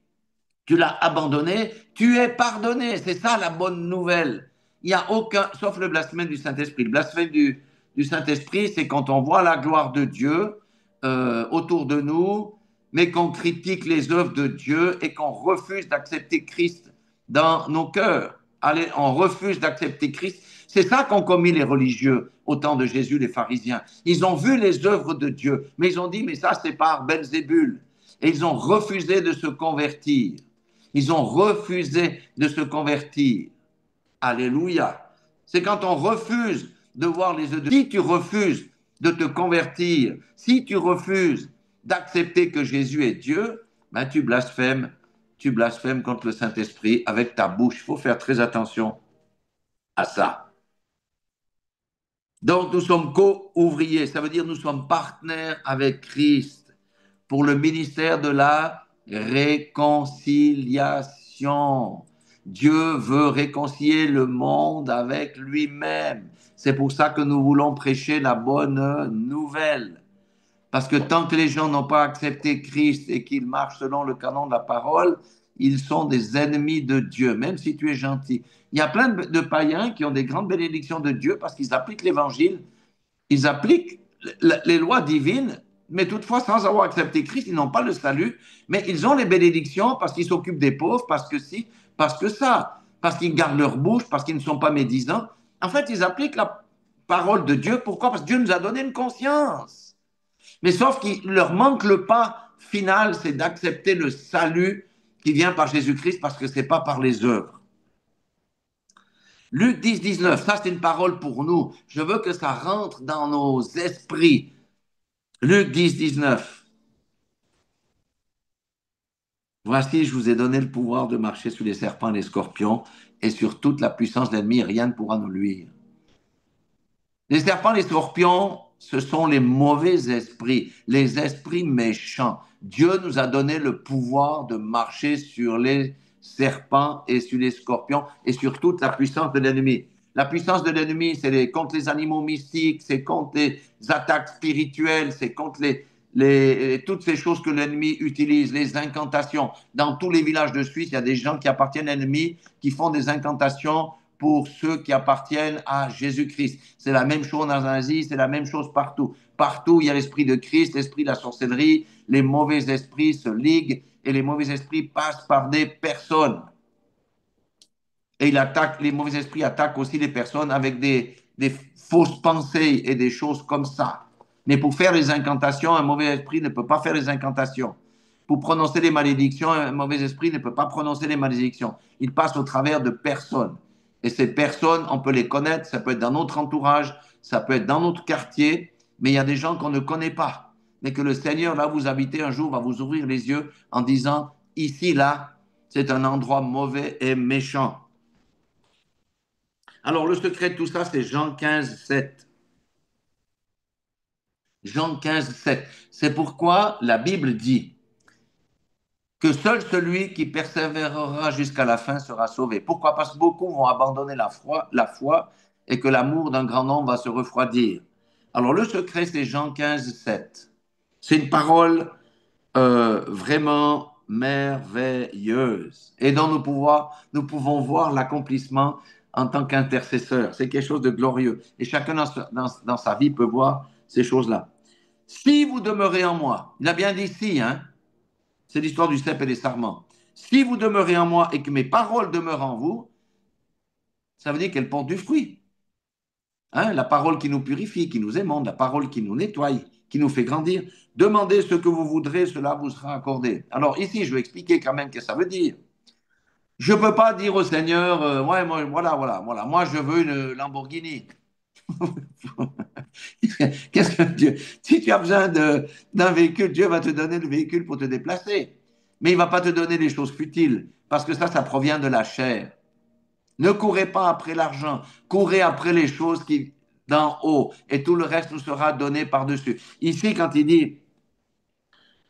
tu l'as abandonné, tu es pardonné. C'est ça la bonne nouvelle. Il n'y a aucun, sauf le blasphème du Saint-Esprit. Le blasphème du Saint-Esprit, c'est quand on voit la gloire de Dieu autour de nous, mais qu'on critique les œuvres de Dieu et qu'on refuse d'accepter Christ dans nos cœurs. Allez, on refuse d'accepter Christ. C'est ça qu'ont commis les religieux au temps de Jésus, les pharisiens. Ils ont vu les œuvres de Dieu, mais ils ont dit, mais ça, c'est par Belzébul. Et ils ont refusé de se convertir. Ils ont refusé de se convertir. Alléluia. C'est quand on refuse de voir les œuvres de Dieu. Si tu refuses de te convertir, si tu refuses d'accepter que Jésus est Dieu, ben tu blasphèmes contre le Saint-Esprit avec ta bouche. Il faut faire très attention à ça. Donc, nous sommes co-ouvriers. Ça veut dire nous sommes partenaires avec Christ pour le ministère de la réconciliation. Dieu veut réconcilier le monde avec lui-même. C'est pour ça que nous voulons prêcher la bonne nouvelle. Parce que tant que les gens n'ont pas accepté Christ et qu'ils marchent selon le canon de la parole, ils sont des ennemis de Dieu, même si tu es gentil. Il y a plein de païens qui ont des grandes bénédictions de Dieu parce qu'ils appliquent l'évangile, ils appliquent les lois divines, mais toutefois, sans avoir accepté Christ, ils n'ont pas le salut, mais ils ont les bénédictions parce qu'ils s'occupent des pauvres, parce que si, parce que ça, parce qu'ils gardent leur bouche, parce qu'ils ne sont pas médisants. En fait, ils appliquent la parole de Dieu. Pourquoi? Parce que Dieu nous a donné une conscience. Mais sauf qu'il leur manque le pas final, c'est d'accepter le salut qui vient par Jésus-Christ parce que ce n'est pas par les œuvres. Luc 10, 19, ça c'est une parole pour nous. Je veux que ça rentre dans nos esprits. Luc 10, 19. Voici, je vous ai donné le pouvoir de marcher sur les serpents et les scorpions et sur toute la puissance de l'ennemi, rien ne pourra nous nuire. Les serpents, les scorpions, ce sont les mauvais esprits, les esprits méchants. Dieu nous a donné le pouvoir de marcher sur les serpents et sur les scorpions et sur toute la puissance de l'ennemi. La puissance de l'ennemi, c'est contre les animaux mystiques, c'est contre les attaques spirituelles, c'est contre toutes ces choses que l'ennemi utilise, les incantations. Dans tous les villages de Suisse, il y a des gens qui appartiennent à l'ennemi, qui font des incantations pour ceux qui appartiennent à Jésus-Christ. C'est la même chose en Asie, c'est la même chose partout. Partout, il y a l'esprit de Christ, l'esprit de la sorcellerie, les mauvais esprits se liguent et les mauvais esprits passent par des personnes. Et les mauvais esprits attaquent aussi les personnes avec des fausses pensées et des choses comme ça. Mais pour faire les incantations, un mauvais esprit ne peut pas faire les incantations. Pour prononcer les malédictions, un mauvais esprit ne peut pas prononcer les malédictions. Il passe au travers de personnes. Et ces personnes, on peut les connaître, ça peut être dans notre entourage, ça peut être dans notre quartier, mais il y a des gens qu'on ne connaît pas. Mais que le Seigneur, là où vous habitez, un jour va vous ouvrir les yeux en disant, ici, là, c'est un endroit mauvais et méchant. Alors, le secret de tout ça, c'est Jean 15, 7. Jean 15, 7. C'est pourquoi la Bible dit que seul celui qui persévérera jusqu'à la fin sera sauvé. Pourquoi? Parce que beaucoup vont abandonner la foi et que l'amour d'un grand nombre va se refroidir. Alors, le secret, c'est Jean 15, 7. C'est une parole vraiment merveilleuse et dont nous pouvons voir l'accomplissement en tant qu'intercesseur. C'est quelque chose de glorieux. Et chacun dans sa vie peut voir ces choses-là. Si vous demeurez en moi, il a bien dit si, hein, c'est l'histoire du cep et des sarments. Si vous demeurez en moi et que mes paroles demeurent en vous, ça veut dire qu'elles portent du fruit. Hein, la parole qui nous purifie, qui nous émonde, la parole qui nous nettoie, qui nous fait grandir. Demandez ce que vous voudrez, cela vous sera accordé. Alors ici, je vais expliquer quand même ce que ça veut dire. Je ne peux pas dire au Seigneur, ouais, voilà, moi je veux une Lamborghini. Qu'est-ce que Dieu? Si tu as besoin d'un véhicule, Dieu va te donner le véhicule pour te déplacer. Mais il ne va pas te donner des choses futiles, parce que ça provient de la chair. Ne courez pas après l'argent, courez après les choses qui d'en haut, et tout le reste nous sera donné par-dessus. Ici, quand il dit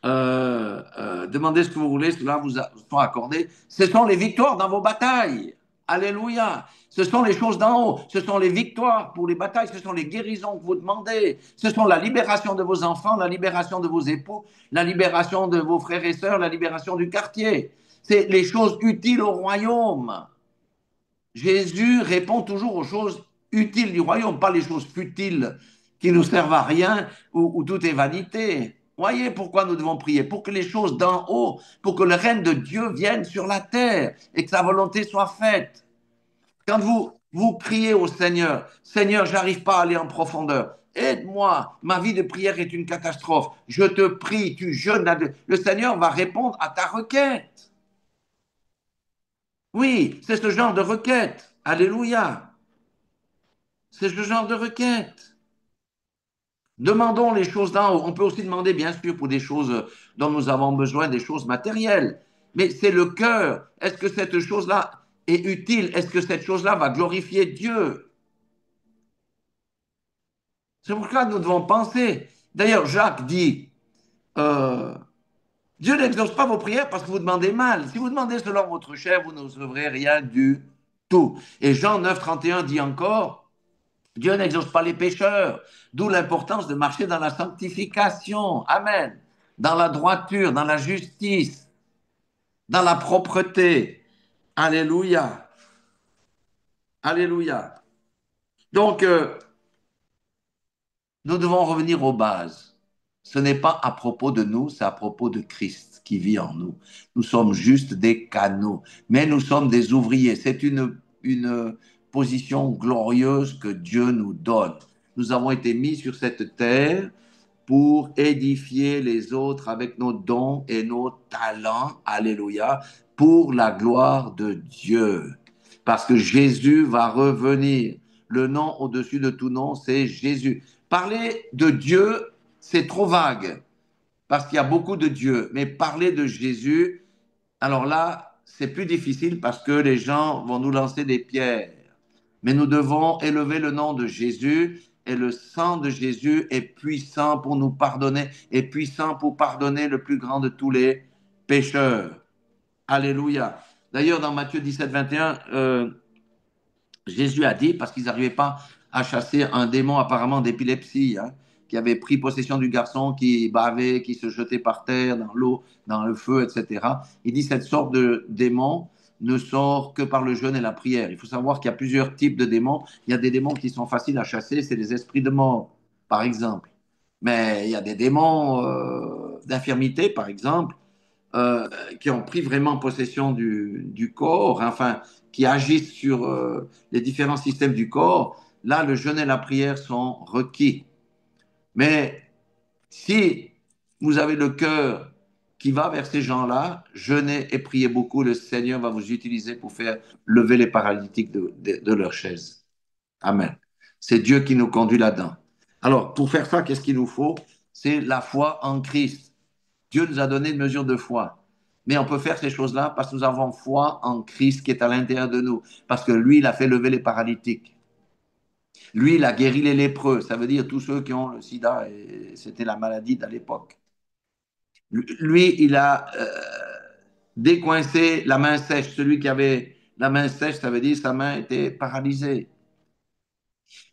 demandez ce que vous voulez, cela vous sera accordé. Ce sont les victoires dans vos batailles. Alléluia. Ce sont les choses d'en haut. Ce sont les victoires pour les batailles. Ce sont les guérisons que vous demandez. Ce sont la libération de vos enfants, la libération de vos époux, la libération de vos frères et sœurs, la libération du quartier. C'est les choses utiles au royaume. Jésus répond toujours aux choses utiles du royaume, pas les choses futiles qui nous servent à rien ou tout est vanité. Voyez pourquoi nous devons prier, pour que les choses d'en haut, pour que le règne de Dieu vienne sur la terre et que sa volonté soit faite. Quand vous criez au Seigneur, Seigneur, j'arrive pas à aller en profondeur, aide-moi, ma vie de prière est une catastrophe, je te prie, tu jeûnes, le Seigneur va répondre à ta requête. Oui, c'est ce genre de requête. Alléluia. C'est ce genre de requête. Demandons les choses d'en haut. On peut aussi demander, bien sûr, pour des choses dont nous avons besoin, des choses matérielles. Mais c'est le cœur. Est-ce que cette chose-là est utile? Est-ce que cette chose-là va glorifier Dieu? C'est pourquoi nous devons penser. D'ailleurs, Jacques dit, euh, Dieu n'exauce pas vos prières parce que vous demandez mal. Si vous demandez selon votre chair, vous ne recevrez rien du tout. Et Jean 9, 31 dit encore, Dieu n'exauce pas les pécheurs, d'où l'importance de marcher dans la sanctification. Amen. Dans la droiture, dans la justice, dans la propreté. Alléluia. Alléluia. Donc, nous devons revenir aux bases. Ce n'est pas à propos de nous, c'est à propos de Christ qui vit en nous. Nous sommes juste des canaux, mais nous sommes des ouvriers. C'est une position glorieuse que Dieu nous donne. Nous avons été mis sur cette terre pour édifier les autres avec nos dons et nos talents, alléluia, pour la gloire de Dieu. Parce que Jésus va revenir. Le nom au-dessus de tout nom, c'est Jésus. Parler de Dieu, c'est trop vague, parce qu'il y a beaucoup de Dieu. Mais parler de Jésus, alors là, c'est plus difficile parce que les gens vont nous lancer des pierres. Mais nous devons élever le nom de Jésus et le sang de Jésus est puissant pour nous pardonner, est puissant pour pardonner le plus grand de tous les pécheurs. Alléluia. D'ailleurs, dans Matthieu 17, 21, Jésus a dit, parce qu'ils n'arrivaient pas à chasser un démon apparemment d'épilepsie, hein, qui avait pris possession du garçon, qui bavait, qui se jetait par terre, dans l'eau, dans le feu, etc. Il dit, cette sorte de démon ne sort que par le jeûne et la prière. Il faut savoir qu'il y a plusieurs types de démons. Il y a des démons qui sont faciles à chasser, c'est les esprits de mort, par exemple. Mais il y a des démons d'infirmité, par exemple, qui ont pris vraiment possession du corps, enfin, qui agissent sur les différents systèmes du corps, là, le jeûne et la prière sont requis. Mais si vous avez le cœur qui va vers ces gens-là, jeûnez et priez beaucoup, le Seigneur va vous utiliser pour faire lever les paralytiques de leur chaise. Amen. C'est Dieu qui nous conduit là-dedans. Alors, pour faire ça, qu'est-ce qu'il nous faut? C'est la foi en Christ. Dieu nous a donné une mesure de foi. Mais on peut faire ces choses-là parce que nous avons foi en Christ qui est à l'intérieur de nous. Parce que lui, il a fait lever les paralytiques. Lui, il a guéri les lépreux. Ça veut dire tous ceux qui ont le sida. Et c'était la maladie de l'époque. Lui, il a décoincé la main sèche. Celui qui avait la main sèche, ça veut dire sa main était paralysée.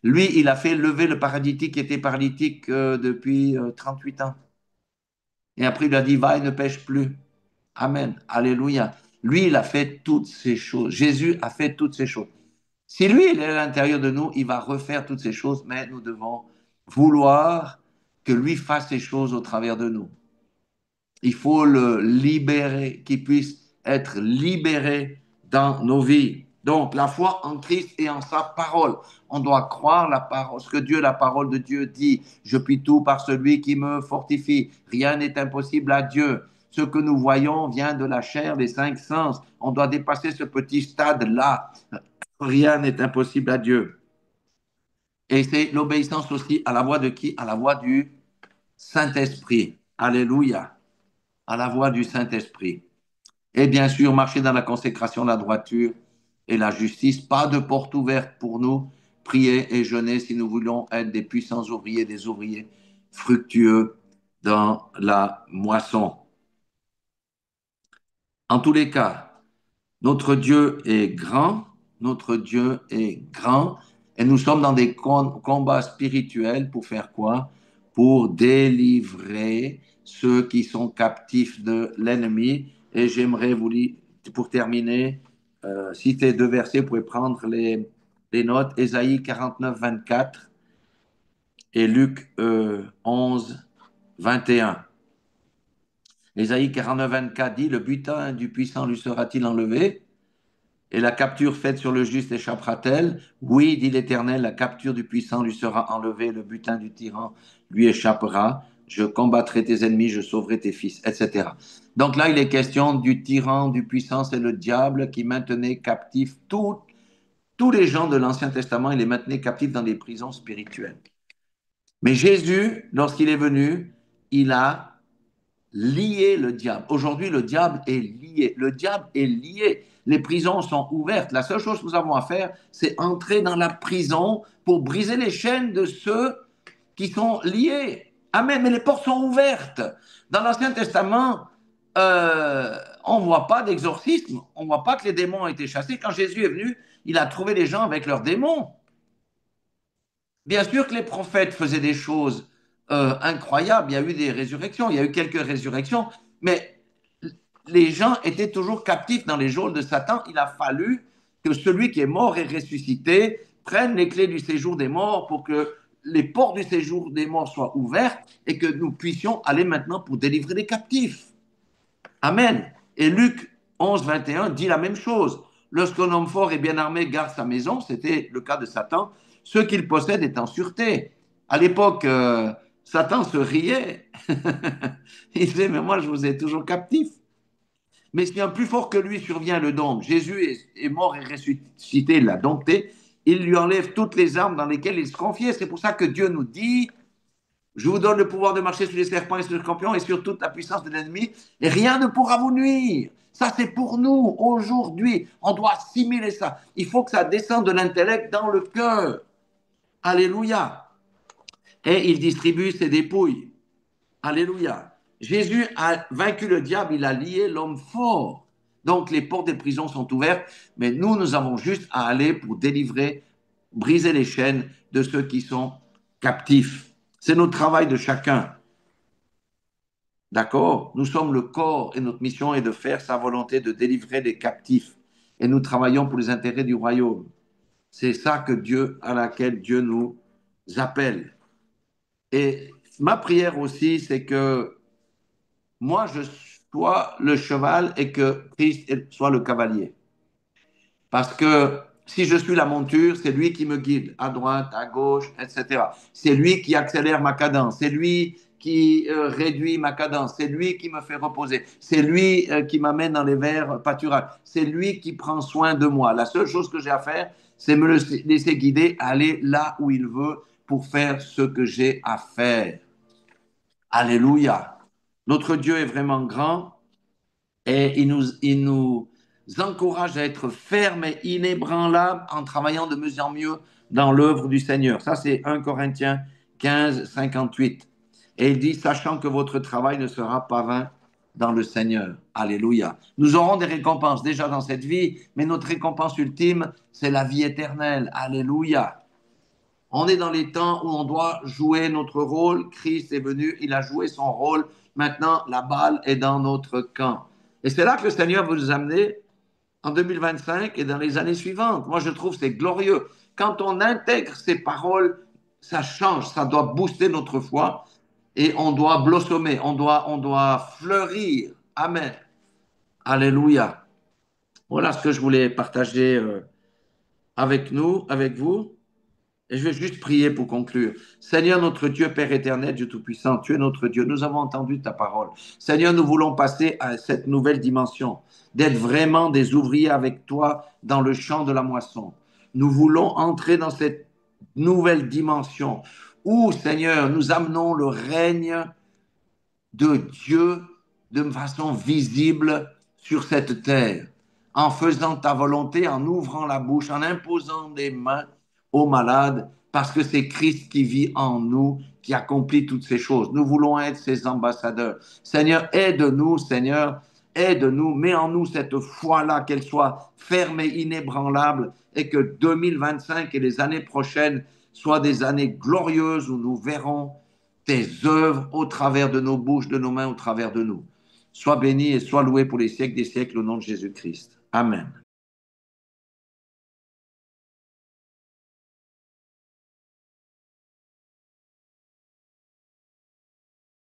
Lui, il a fait lever le paralytique qui était paralytique depuis 38 ans. Et après, il lui a dit, va et ne pêche plus. Amen. Alléluia. Lui, il a fait toutes ces choses. Jésus a fait toutes ces choses. Si lui, il est à l'intérieur de nous, il va refaire toutes ces choses, mais nous devons vouloir que lui fasse ces choses au travers de nous. Il faut le libérer, qu'il puisse être libéré dans nos vies. Donc, la foi en Christ et en sa parole. On doit croire la parole, ce que Dieu, la parole de Dieu dit. Je puis tout par celui qui me fortifie. Rien n'est impossible à Dieu. Ce que nous voyons vient de la chair, des cinq sens. On doit dépasser ce petit stade-là. Rien n'est impossible à Dieu. Et c'est l'obéissance aussi à la voix de qui? À la voix du Saint-Esprit. Alléluia. À la voix du Saint-Esprit. Et bien sûr, marcher dans la consécration, la droiture et la justice. Pas de porte ouverte pour nous. Prier et jeûner si nous voulons être des puissants ouvriers, des ouvriers fructueux dans la moisson. En tous les cas, notre Dieu est grand, notre Dieu est grand, et nous sommes dans des combats spirituels pour faire quoi? Pour délivrer ceux qui sont captifs de l'ennemi. Et j'aimerais vous lire, pour terminer, citer deux versets, vous pouvez prendre les notes, Ésaïe 49, 24 et Luc 11, 21. Ésaïe 49, 24 dit, le butin du puissant lui sera-t-il enlevé? Et la capture faite sur le juste échappera-t-elle? Oui, dit l'Éternel, la capture du puissant lui sera enlevée, le butin du tyran lui échappera. Je combattrai tes ennemis, je sauverai tes fils, etc. Donc là, il est question du tyran, du puissant, c'est le diable qui maintenait captifs tous les gens de l'Ancien Testament, il les maintenait captifs dans des prisons spirituelles. Mais Jésus, lorsqu'il est venu, il a lié le diable. Aujourd'hui, le diable est lié. Le diable est lié. Les prisons sont ouvertes. La seule chose que nous avons à faire, c'est entrer dans la prison pour briser les chaînes de ceux qui sont liés. Amen. Mais les portes sont ouvertes. Dans l'Ancien Testament, on ne voit pas d'exorcisme. On ne voit pas que les démons ont été chassés. Quand Jésus est venu, il a trouvé les gens avec leurs démons. Bien sûr que les prophètes faisaient des choses incroyables. Il y a eu des résurrections, il y a eu quelques résurrections, mais les gens étaient toujours captifs dans les geôles de Satan. Il a fallu que celui qui est mort et ressuscité prenne les clés du séjour des morts pour que les portes du séjour des morts soient ouvertes et que nous puissions aller maintenant pour délivrer les captifs. Amen. Et Luc 11, 21 dit la même chose. Lorsqu'un homme fort et bien armé garde sa maison, c'était le cas de Satan, ce qu'il possède est en sûreté. À l'époque, Satan se riait. Il disait, mais moi, je vous ai toujours captif. Mais si un plus fort que lui survient, le dompte, Jésus est mort et ressuscité, il l'a dompté, il lui enlève toutes les armes dans lesquelles il se confiait. C'est pour ça que Dieu nous dit, je vous donne le pouvoir de marcher sur les serpents et sur les scorpions et sur toute la puissance de l'ennemi, et rien ne pourra vous nuire. Ça, c'est pour nous, aujourd'hui. On doit assimiler ça. Il faut que ça descende de l'intellect dans le cœur. Alléluia. Et il distribue ses dépouilles. Alléluia. Jésus a vaincu le diable, il a lié l'homme fort. Donc les portes des prisons sont ouvertes, mais nous avons juste à aller pour délivrer, briser les chaînes de ceux qui sont captifs. C'est notre travail de chacun. D'accord? Nous sommes le corps et notre mission est de faire sa volonté de délivrer les captifs. Et nous travaillons pour les intérêts du royaume. C'est ça que Dieu, à laquelle Dieu nous appelle. Et ma prière aussi, c'est que moi, je sois le cheval et que Christ soit le cavalier. Parce que si je suis la monture, c'est lui qui me guide à droite, à gauche, etc. C'est lui qui accélère ma cadence, c'est lui qui réduit ma cadence, c'est lui qui me fait reposer, c'est lui qui m'amène dans les verts pâturages, c'est lui qui prend soin de moi. La seule chose que j'ai à faire, c'est me laisser guider, aller là où il veut pour faire ce que j'ai à faire. Alléluia. Notre Dieu est vraiment grand et il nous encourage à être fermes et inébranlables en travaillant de mieux en mieux dans l'œuvre du Seigneur. Ça, c'est 1 Corinthiens 15, 58. Et il dit, sachant que votre travail ne sera pas vain dans le Seigneur. Alléluia. Nous aurons des récompenses déjà dans cette vie, mais notre récompense ultime, c'est la vie éternelle. Alléluia. On est dans les temps où on doit jouer notre rôle. Christ est venu, il a joué son rôle. Maintenant, la balle est dans notre camp. Et c'est là que le Seigneur veut nous amener en 2025 et dans les années suivantes. Moi, je trouve que c'est glorieux. Quand on intègre ces paroles, ça change, ça doit booster notre foi et on doit blossomer, on doit fleurir. Amen. Alléluia. Voilà ce que je voulais partager avec nous, avec vous. Et je vais juste prier pour conclure. Seigneur notre Dieu, Père éternel, Dieu Tout-Puissant, tu es notre Dieu. Nous avons entendu ta parole. Seigneur, nous voulons passer à cette nouvelle dimension, d'être vraiment des ouvriers avec toi dans le champ de la moisson. Nous voulons entrer dans cette nouvelle dimension où, Seigneur, nous amenons le règne de Dieu de façon visible sur cette terre, en faisant ta volonté, en ouvrant la bouche, en imposant des mains aux malades parce que c'est Christ qui vit en nous, qui accomplit toutes ces choses. Nous voulons être ses ambassadeurs. Seigneur, aide-nous, Seigneur, aide-nous, mets en nous cette foi-là, qu'elle soit ferme et inébranlable, et que 2025 et les années prochaines soient des années glorieuses où nous verrons tes œuvres au travers de nos bouches, de nos mains, au travers de nous. Sois béni et sois loué pour les siècles des siècles au nom de Jésus-Christ. Amen.